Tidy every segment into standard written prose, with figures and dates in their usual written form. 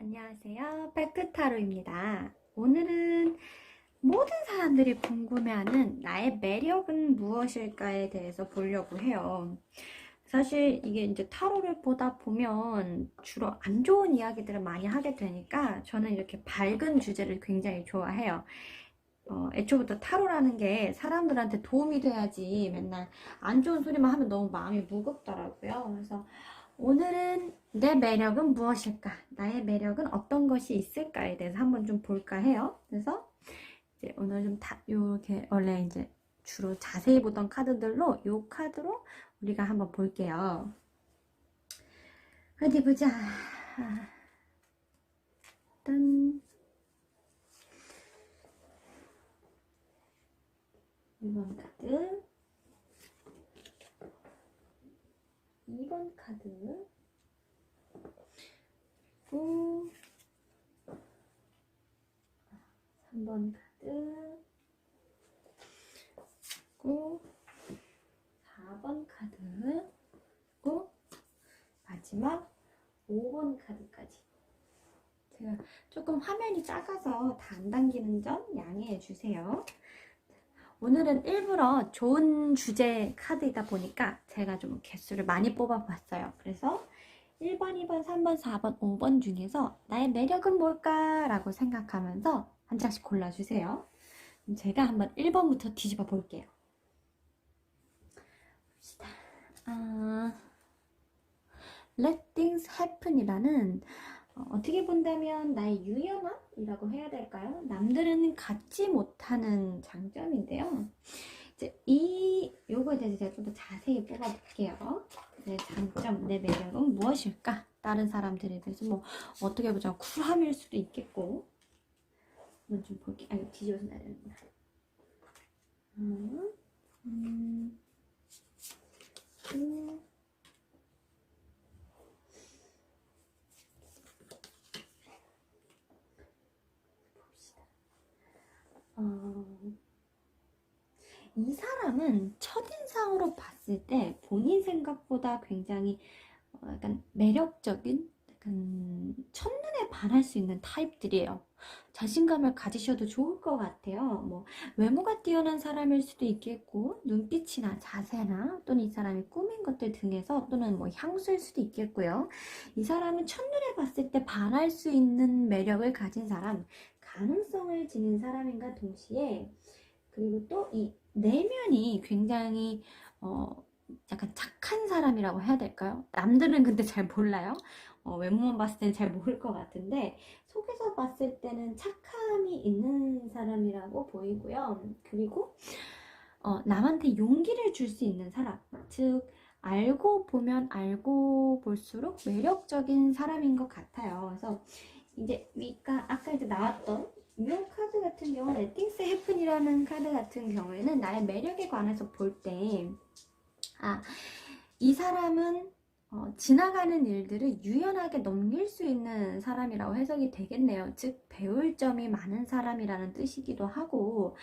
안녕하세요. 페크타로입니다. 오늘은 모든 사람들이 궁금해하는 나의 매력은 무엇일까에 대해서 보려고 해요. 사실 이게 이제 타로를 보다 보면 주로 안 좋은 이야기들을 많이 하게 되니까 저는 이렇게 밝은 주제를 굉장히 좋아해요. 애초부터 타로라는 게 사람들한테 도움이 돼야지 맨날 안 좋은 소리만 하면 너무 마음이 무겁더라고요. 그래서 오늘은 내 매력은 무엇일까? 나의 매력은 어떤 것이 있을까에 대해서 한번 좀 볼까 해요. 그래서 이제 오늘 좀 요렇게 원래 이제 주로 자세히 보던 카드들로 요 카드로 우리가 한번 볼게요. 어디 보자. 일단 1번 카드, 2번 카드, 그리고 3번 카드, 그리고 4번 카드, 그리고 마지막 5번 카드까지. 제가 조금 화면이 작아서 다 안 당기는 점 양해해 주세요. 오늘은 일부러 좋은 주제 카드이다 보니까 제가 좀 개수를 많이 뽑아봤어요. 그래서 1번, 2번, 3번, 4번, 5번 중에서 나의 매력은 뭘까? 라고 생각하면서 한 장씩 골라주세요. 제가 한번 1번부터 뒤집어 볼게요. 봅시다. Let things happen이라는 어떻게 본다면 나의 유연함이라고 해야 될까요? 남들은 갖지 못하는 장점인데요. 이제 요거에 대해서 제가 좀 더 자세히 뽑아볼게요. 내 장점, 내 매력은 무엇일까? 다른 사람들에 비해서 뭐 어떻게 보자 쿨함일 수도 있겠고. 한번 좀 볼게요. 아, 이거 뒤집어서 놔야 되는구나. 이 사람은 첫인상으로 봤을 때 본인 생각보다 굉장히 약간 매력적인, 약간 첫눈에 반할 수 있는 타입들이에요. 자신감을 가지셔도 좋을 것 같아요. 뭐 외모가 뛰어난 사람일 수도 있겠고, 눈빛이나 자세나 또는 이 사람이 꾸민 것들 등에서 또는 뭐 향수일 수도 있겠고요. 이 사람은 첫눈에 봤을 때 반할 수 있는 매력을 가진 사람, 가능성을 지닌 사람인가 동시에, 그리고 또 이 내면이 굉장히 약간 착한 사람이라고 해야 될까요? 남들은 근데 잘 몰라요. 외모만 봤을 때는 잘 모를 것 같은데 속에서 봤을 때는 착함이 있는 사람이라고 보이고요. 그리고 남한테 용기를 줄 수 있는 사람, 즉 알고 보면 알고 볼수록 매력적인 사람인 것 같아요. 그래서 이제 아까 이제 나왔던 이 카드 같은 경우는 레팅스 해픈이라는 카드 같은 경우에는 나의 매력에 관해서 볼 때, 이 사람은 지나가는 일들을 유연하게 넘길 수 있는 사람이라고 해석이 되겠네요. 즉 배울 점이 많은 사람이라는 뜻이기도 하고,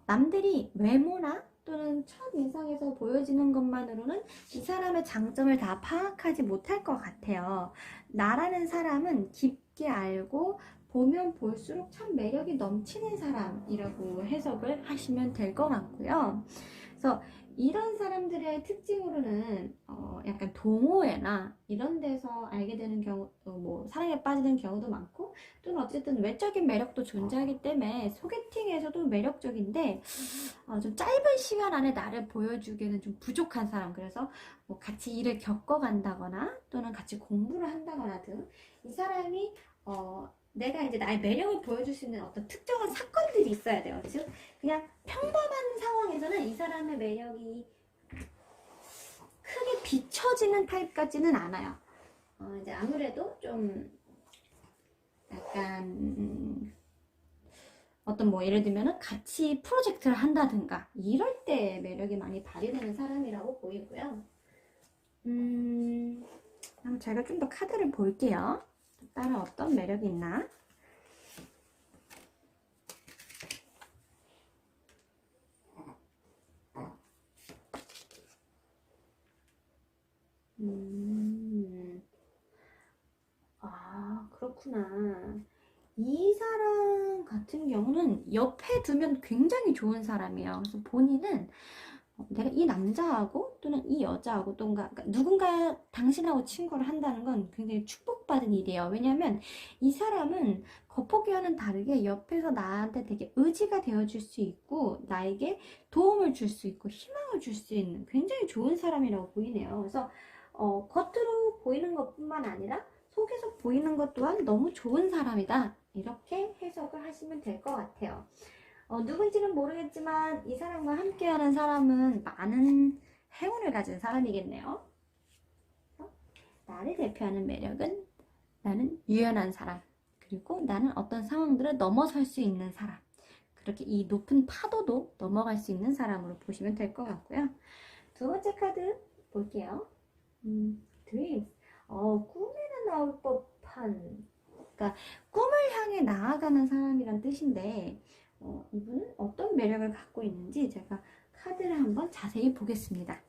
남들이 외모나 또는 첫인상에서 보여지는 것만으로는 이 사람의 장점을 다 파악하지 못할 것 같아요. 나라는 사람은 깊게 알고 보면 볼수록 참 매력이 넘치는 사람이라고 해석을 하시면 될 것 같고요. 그래서 이런 사람들의 특징으로는 약간 동호회나 이런 데서 알게 되는 경우, 뭐 사랑에 빠지는 경우도 많고, 또는 어쨌든 외적인 매력도 존재하기 때문에 소개팅에서도 매력적인데 좀 짧은 시간 안에 나를 보여주기에는 좀 부족한 사람. 그래서 뭐 같이 일을 겪어간다거나 또는 같이 공부를 한다거나 등 이 사람이 내가 이제 나의 매력을 보여줄 수 있는 어떤 특정한 사건들이 있어야 돼요. 즉 그냥 평범한 상황에서는 이 사람의 매력이 크게 비춰지는 타입 같지는 않아요. 이제 아무래도 좀 약간 어떤 뭐 예를 들면은 같이 프로젝트를 한다든가 이럴 때 매력이 많이 발휘되는 사람이라고 보이고요. 그럼 제가 좀 더 카드를 볼게요. 다른 어떤 매력이 있나? 그렇구나. 이 사람 같은 경우는 옆에 두면 굉장히 좋은 사람이에요. 그래서 본인은 내가 이 남자하고 또는 이 여자하고 또는 그러니까 누군가 당신하고 친구를 한다는 건 굉장히 축복받은 일이에요. 왜냐하면 이 사람은 겉보기와는 다르게 옆에서 나한테 되게 의지가 되어줄 수 있고 나에게 도움을 줄 수 있고 희망을 줄 수 있는 굉장히 좋은 사람이라고 보이네요. 그래서 겉으로 보이는 것뿐만 아니라 속에서 보이는 것 또한 너무 좋은 사람이다. 이렇게 해석을 하시면 될 것 같아요. 누군지는 모르겠지만 이 사람과 함께하는 사람은 많은 행운을 가진 사람이겠네요. 나를 대표하는 매력은 나는 유연한 사람, 그리고 나는 어떤 상황들을 넘어설 수 있는 사람, 그렇게 이 높은 파도도 넘어갈 수 있는 사람으로 보시면 될 것 같고요. 두 번째 카드 볼게요. 드림. 꿈에는 나올 법한, 그러니까 꿈을 향해 나아가는 사람이란 뜻인데 이분은 어떤 매력을 갖고 있는지 제가 카드를 한번 자세히 보겠습니다.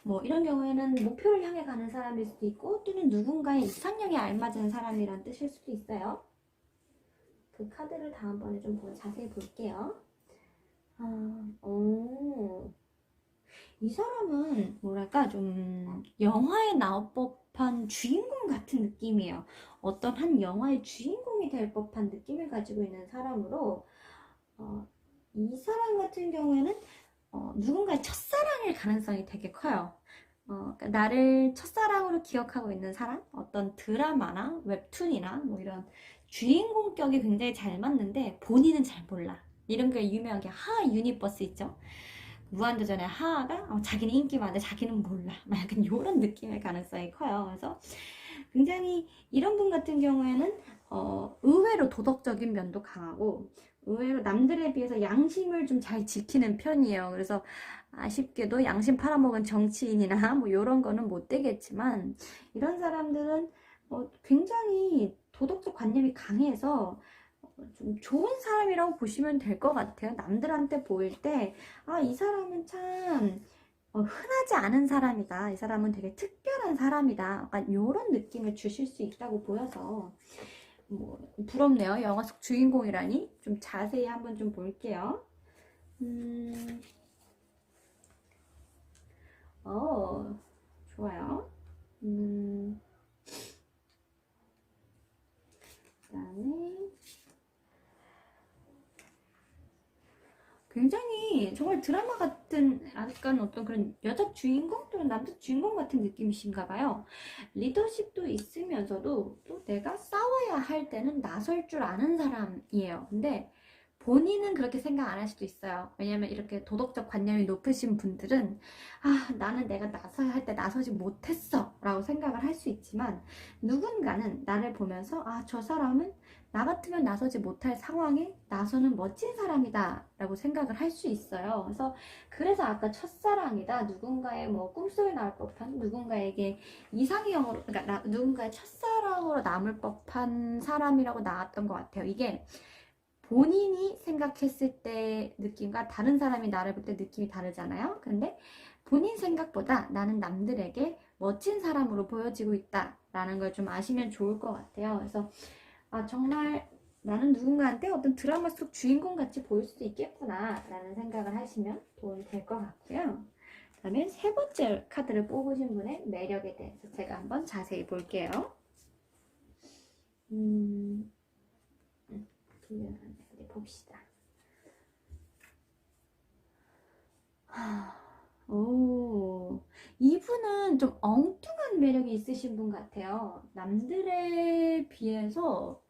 뭐 이런 경우에는 목표를 향해 가는 사람일 수도 있고 또는 누군가의 이상형에 알맞은 사람이란 뜻일 수도 있어요. 그 카드를 다음번에 좀 자세히 볼게요. 이 사람은 뭐랄까 좀 영화에 나올 법한 주인공 같은 느낌이에요. 어떤 한 영화의 주인공이 될 법한 느낌을 가지고 있는 사람으로 이 사람 같은 경우에는 누군가의 첫사랑일 가능성이 되게 커요. 그러니까 나를 첫사랑으로 기억하고 있는 사람, 어떤 드라마나 웹툰이나 뭐 이런 주인공격이 굉장히 잘 맞는데 본인은 잘 몰라. 이런 게 유명하게 하 유니버스 있죠. 무한도전의 하하가 자기는 인기 많은데 자기는 몰라. 막 약간 이런 느낌의 가능성이 커요. 그래서 굉장히 이런 분 같은 경우에는 의외로 도덕적인 면도 강하고 의외로 남들에 비해서 양심을 좀 잘 지키는 편이에요. 그래서 아쉽게도 양심 팔아먹은 정치인이나 뭐 이런 거는 못 되겠지만 이런 사람들은 굉장히 도덕적 관념이 강해서 좀 좋은 사람이라고 보시면 될 것 같아요. 남들한테 보일 때, 이 사람은 참 흔하지 않은 사람이다. 이 사람은 되게 특별한 사람이다. 약간 이런 느낌을 주실 수 있다고 보여서, 뭐, 부럽네요. 영화 속 주인공이라니. 좀 자세히 한번 좀 볼게요. 좋아요. 그다음에 굉장히 정말 드라마 같은 약간 어떤 그런 여자 주인공 또는 남자 주인공 같은 느낌이신가 봐요. 리더십도 있으면서도 또 내가 싸워야 할 때는 나설 줄 아는 사람이에요. 근데 본인은 그렇게 생각 안 할 수도 있어요. 왜냐면 이렇게 도덕적 관념이 높으신 분들은 나는 내가 나서야 할 때 나서지 못했어 라고 생각을 할 수 있지만 누군가는 나를 보면서 저 사람은 나 같으면 나서지 못할 상황에 나서는 멋진 사람이다 라고 생각을 할 수 있어요. 그래서 아까 첫사랑이다, 누군가의 뭐 꿈속에 나올 법한, 누군가에게 이상형으로, 그러니까 누군가의 첫사랑으로 남을 법한 사람이라고 나왔던 것 같아요. 이게 본인이 생각했을 때 느낌과 다른 사람이 나를 볼 때 느낌이 다르잖아요. 근데 본인 생각보다 나는 남들에게 멋진 사람으로 보여지고 있다라는 걸 좀 아시면 좋을 것 같아요. 그래서 정말 나는 누군가한테 어떤 드라마 속 주인공 같이 보일 수도 있겠구나 라는 생각을 하시면 도움이 될 것 같고요. 그 다음에 세 번째 카드를 뽑으신 분의 매력에 대해서 제가 한번 자세히 볼게요. 어디 봅시다. 이분은 좀 엉뚱한 매력이 있으신 분 같아요. 남들에 비해서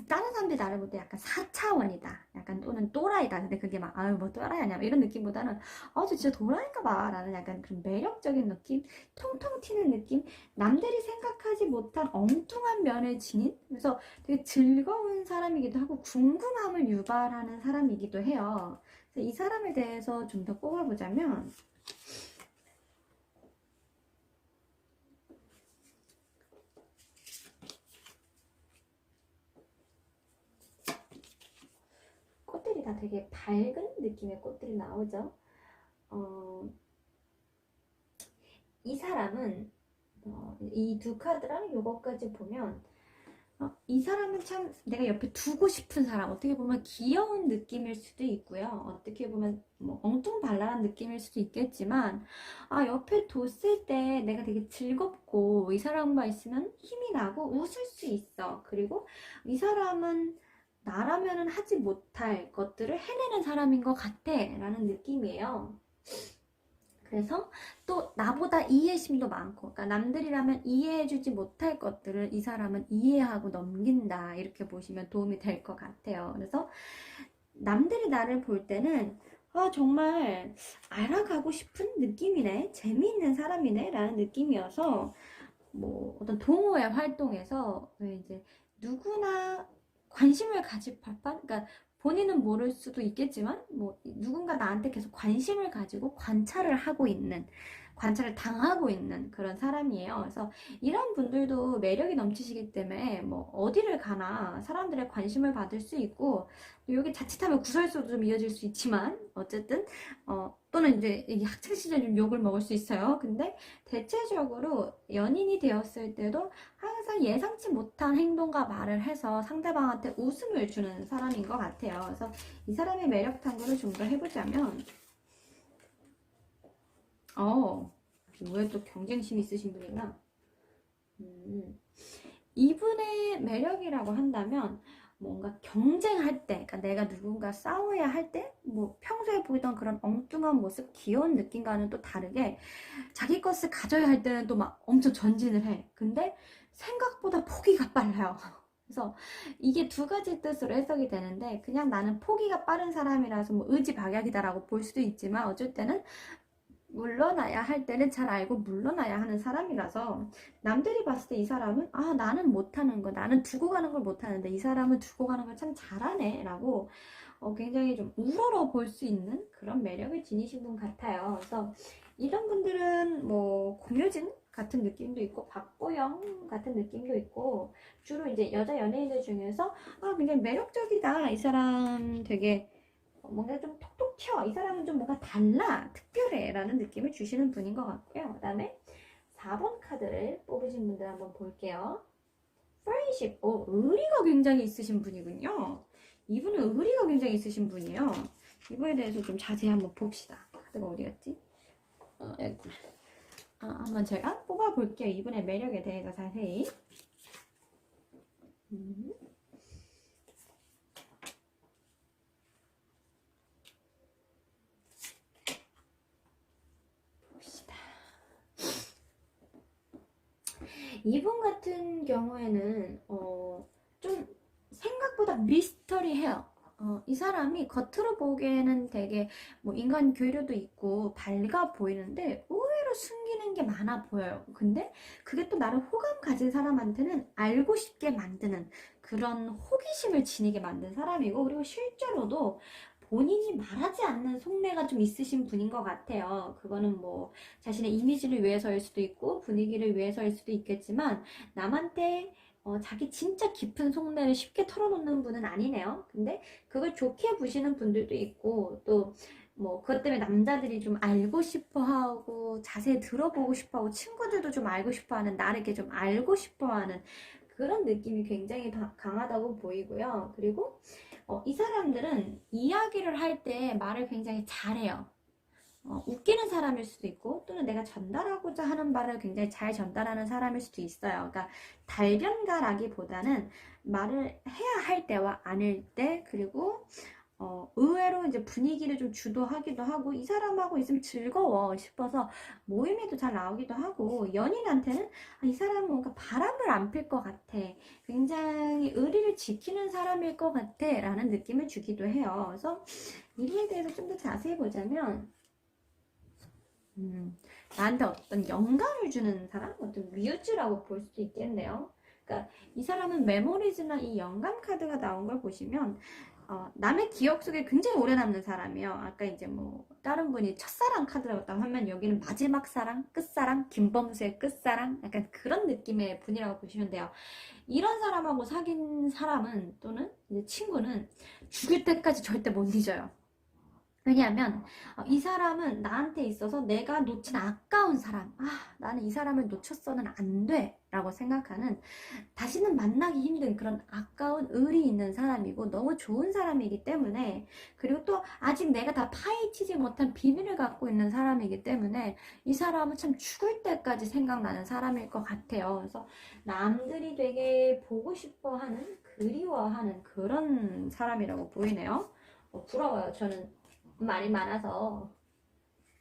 다른 사람들이 나를 볼 때 약간 4차원이다. 약간 또는 또라이다. 근데 그게 막, 뭐 또라이 아니야. 이런 느낌보다는, 저 진짜 도라이인가 봐. 라는 약간 그런 매력적인 느낌? 통통 튀는 느낌? 남들이 생각하지 못한 엉뚱한 면을 지닌? 그래서 되게 즐거운 사람이기도 하고, 궁금함을 유발하는 사람이기도 해요. 그래서 이 사람에 대해서 좀 더 뽑아보자면, 꽃들이 다 되게 밝은 느낌의 꽃들이 나오죠. 이 사람은 이 두 카드랑 요거까지 보면 이 사람은 참 내가 옆에 두고 싶은 사람, 어떻게 보면 귀여운 느낌일 수도 있고요. 어떻게 보면 뭐 엉뚱발랄한 느낌일 수도 있겠지만, 옆에 뒀을 때 내가 되게 즐겁고, 이 사람과 있으면 힘이 나고 웃을 수 있어. 그리고 이 사람은 나라면은 하지 못할 것들을 해내는 사람인 것 같아. 라는 느낌이에요. 그래서 또 나보다 이해심도 많고, 그러니까 남들이라면 이해해주지 못할 것들을 이 사람은 이해하고 넘긴다, 이렇게 보시면 도움이 될 것 같아요. 그래서 남들이 나를 볼 때는 정말 알아가고 싶은 느낌이네, 재미있는 사람이네 라는 느낌이어서, 뭐 어떤 동호회 활동에서 왜 이제 누구나 관심을 가질 법한, 그러니까 본인은 모를 수도 있겠지만 뭐 누군가 나한테 계속 관심을 가지고 관찰을 당하고 있는 그런 사람이에요. 그래서 이런 분들도 매력이 넘치시기 때문에 뭐 어디를 가나 사람들의 관심을 받을 수 있고, 여기 자칫하면 구설수도 좀 이어질 수 있지만 어쨌든 또는 이제 학창 시절 좀 욕을 먹을 수 있어요. 근데 대체적으로 연인이 되었을 때도 항상 예상치 못한 행동과 말을 해서 상대방한테 웃음을 주는 사람인 것 같아요. 그래서 이 사람의 매력 탐구를 좀 더 해보자면, 왜 또 경쟁심 있으신 분이구나. 이분의 매력이라고 한다면, 뭔가 경쟁할 때, 그러니까 내가 누군가 싸워야 할 때, 뭐 평소에 보이던 그런 엉뚱한 모습, 귀여운 느낌과는 또 다르게 자기 것을 가져야 할 때는 또 막 엄청 전진을 해. 근데 생각보다 포기가 빨라요. 그래서 이게 두 가지 뜻으로 해석이 되는데, 그냥 나는 포기가 빠른 사람이라서 뭐 의지박약이다라고 볼 수도 있지만, 어쩔 때는 물러나야 할 때는 잘 알고 물러나야 하는 사람이라서, 남들이 봤을 때 이 사람은 나는 못하는 거, 나는 두고 가는 걸 못하는데 이 사람은 두고 가는 걸 참 잘하네 라고 굉장히 좀 우러러 볼 수 있는 그런 매력을 지니신 분 같아요. 그래서 이런 분들은 뭐 공효진 같은 느낌도 있고 박보영 같은 느낌도 있고, 주로 이제 여자 연예인들 중에서 굉장히 매력적이다, 이 사람 되게 뭔가 좀 톡톡 튀어, 이 사람은 좀 뭔가 달라, 특별해 라는 느낌을 주시는 분인 것 같고요. 그 다음에 4번 카드를 뽑으신 분들 한번 볼게요. 프렌십, 의리가 굉장히 있으신 분이군요. 이분은 의리가 굉장히 있으신 분이에요. 이거에 대해서 좀 자세히 한번 봅시다. 카드가 어디 갔지? 여기. 한번 제가 뽑아볼게요. 이분의 매력에 대해서 자세히. 봅시다. 이분 같은 경우에는 좀 생각보다 미스터리해요. 이 사람이 겉으로 보기에는 되게 뭐 인간 교류도 있고 밝아 보이는데 의외로 숨기는 게 많아 보여요. 근데 그게 또 나를 호감 가진 사람한테는 알고 싶게 만드는 그런 호기심을 지니게 만든 사람이고, 그리고 실제로도 본인이 말하지 않는 속내가 좀 있으신 분인 것 같아요. 그거는 뭐 자신의 이미지를 위해서일 수도 있고 분위기를 위해서일 수도 있겠지만, 남한테 자기 진짜 깊은 속내를 쉽게 털어놓는 분은 아니네요. 근데 그걸 좋게 보시는 분들도 있고, 또 뭐 그것 때문에 남자들이 좀 알고 싶어 하고 자세히 들어보고 싶어 하고 친구들도 좀 알고 싶어 하는, 나를 이렇게 좀 알고 싶어 하는 그런 느낌이 굉장히 강하다고 보이고요. 그리고 이 사람들은 이야기를 할 때 말을 굉장히 잘해요. 웃기는 사람일 수도 있고, 또는 내가 전달하고자 하는 말을 굉장히 잘 전달하는 사람일 수도 있어요. 그러니까 달변가라기보다는 말을 해야 할 때와 아닐 때, 그리고 의외로 이제 분위기를 좀 주도하기도 하고, 이 사람하고 있으면 즐거워 싶어서 모임에도 잘 나오기도 하고, 연인한테는 이 사람은 뭔가 바람을 안 필 것 같아, 굉장히 의리를 지키는 사람일 것 같아 라는 느낌을 주기도 해요. 그래서 이거에 대해서 좀 더 자세히 보자면, 나한테 어떤 영감을 주는 사람? 어떤 뮤즈라고 볼 수도 있겠네요. 그러니까 이 사람은 메모리즈나 이 영감 카드가 나온 걸 보시면 남의 기억 속에 굉장히 오래 남는 사람이에요. 아까 이제 뭐 다른 분이 첫사랑 카드라고 하면, 여기는 마지막 사랑, 끝사랑, 김범수의 끝사랑, 약간 그런 느낌의 분이라고 보시면 돼요. 이런 사람하고 사귄 사람은, 또는 이제 친구는 죽을 때까지 절대 못 잊어요. 왜냐하면 이 사람은 나한테 있어서 내가 놓친 아까운 사람, 나는 이 사람을 놓쳤어는 안 돼 라고 생각하는, 다시는 만나기 힘든 그런 아까운 의리 있는 사람이고 너무 좋은 사람이기 때문에, 그리고 또 아직 내가 다 파헤치지 못한 비밀을 갖고 있는 사람이기 때문에 이 사람은 참 죽을 때까지 생각나는 사람일 것 같아요. 그래서 남들이 되게 보고 싶어하는, 그리워하는 그런 사람이라고 보이네요. 부러워요. 저는 말이 많아서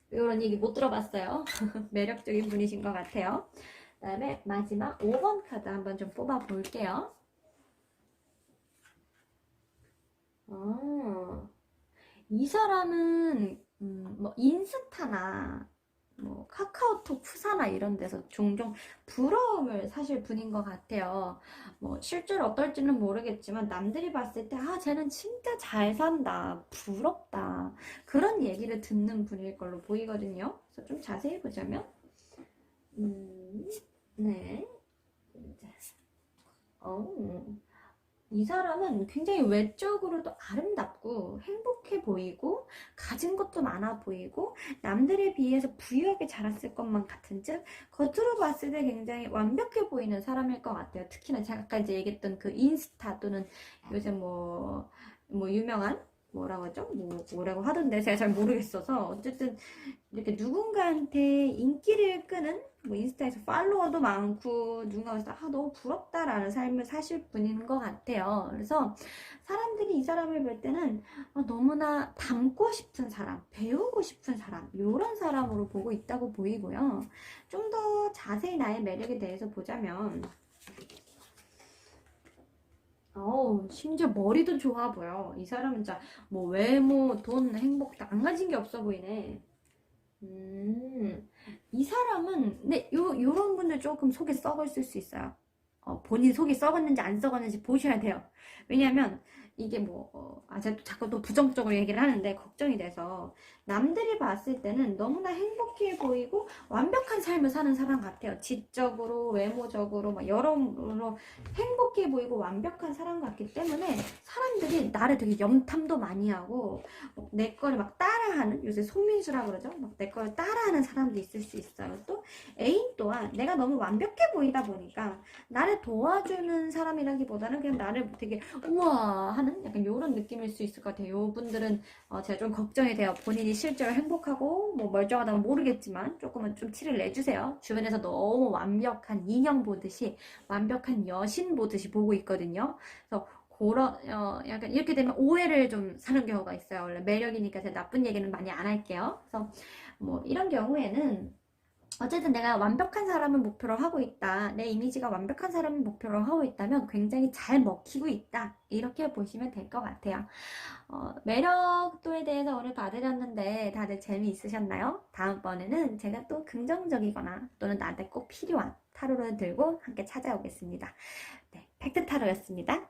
이런 얘기 못 들어봤어요. 매력적인 분이신 것 같아요. 그 다음에 마지막 5번 카드 한번 좀 뽑아 볼게요. 이 사람은 뭐 인스타나 뭐 카카오톡 푸사나 이런 데서 종종 부러움을 사실 분인 것 같아요. 뭐 실제로 어떨지는 모르겠지만 남들이 봤을 때 쟤는 진짜 잘 산다, 부럽다, 그런 얘기를 듣는 분일 걸로 보이거든요. 그래서 좀 자세히 보자면 네. 이 사람은 굉장히 외적으로도 아름답고 행복해 보이고 가진 것도 많아 보이고 남들에 비해서 부유하게 자랐을 것만 같은, 즉 겉으로 봤을 때 굉장히 완벽해 보이는 사람일 것 같아요. 특히나 제가 아까 이제 얘기했던 그 인스타 또는 요즘 뭐 유명한 뭐라고 하죠? 뭐라고 하던데 제가 잘 모르겠어서, 어쨌든 이렇게 누군가한테 인기를 끄는, 뭐 인스타에서 팔로워도 많고 누군가 해서 너무 부럽다라는 삶을 사실 분인 것 같아요. 그래서 사람들이 이 사람을 볼 때는 너무나 닮고 싶은 사람, 배우고 싶은 사람, 이런 사람으로 보고 있다고 보이고요. 좀 더 자세히 나의 매력에 대해서 보자면 심지어 머리도 좋아 보여. 이 사람은 진짜 뭐 외모, 돈, 행복 다 안 가진 게 없어 보이네. 이 사람은, 근데 요런 분들 조금 속이 썩었을 수 있어요. 본인 속이 썩었는지 안 썩었는지 보셔야 돼요. 왜냐면, 이게 제가 또 자꾸 또 부정적으로 얘기를 하는데, 걱정이 돼서. 남들이 봤을 때는 너무나 행복해 보이고, 완벽한 삶을 사는 사람 같아요. 지적으로, 외모적으로, 막 여러모로 행복해 보이고, 완벽한 사람 같기 때문에, 사람들이 나를 되게 염탐도 많이 하고, 내 거를 막 따라하는, 요새 속민수라 그러죠? 막 내 거를 따라하는 사람도 있을 수 있어요. 또 애인 또한 내가 너무 완벽해 보이다 보니까 나를 도와주는 사람이라기보다는 그냥 나를 되게 우와 하는 약간 이런 느낌일 수 있을 것 같아요. 요분들은 제가 좀 걱정이 돼요. 본인이 실제로 행복하고 뭐 멀쩡하다면 모르겠지만 조금은 좀 티를 내주세요. 주변에서 너무 완벽한 인형 보듯이, 완벽한 여신 보듯이 보고 있거든요. 그래서 그런 약간 이렇게 되면 오해를 좀 사는 경우가 있어요. 원래 매력이니까 제가 나쁜 얘기는 많이 안 할게요. 그래서 뭐 이런 경우에는 어쨌든 내가 완벽한 사람을 목표로 하고 있다, 내 이미지가 완벽한 사람을 목표로 하고 있다면 굉장히 잘 먹히고 있다, 이렇게 보시면 될 것 같아요. 매력도에 대해서 오늘 봐드렸는데 다들 재미있으셨나요? 다음번에는 제가 또 긍정적이거나 또는 나한테 꼭 필요한 타로를 들고 함께 찾아오겠습니다. 네, 팩트 타로였습니다.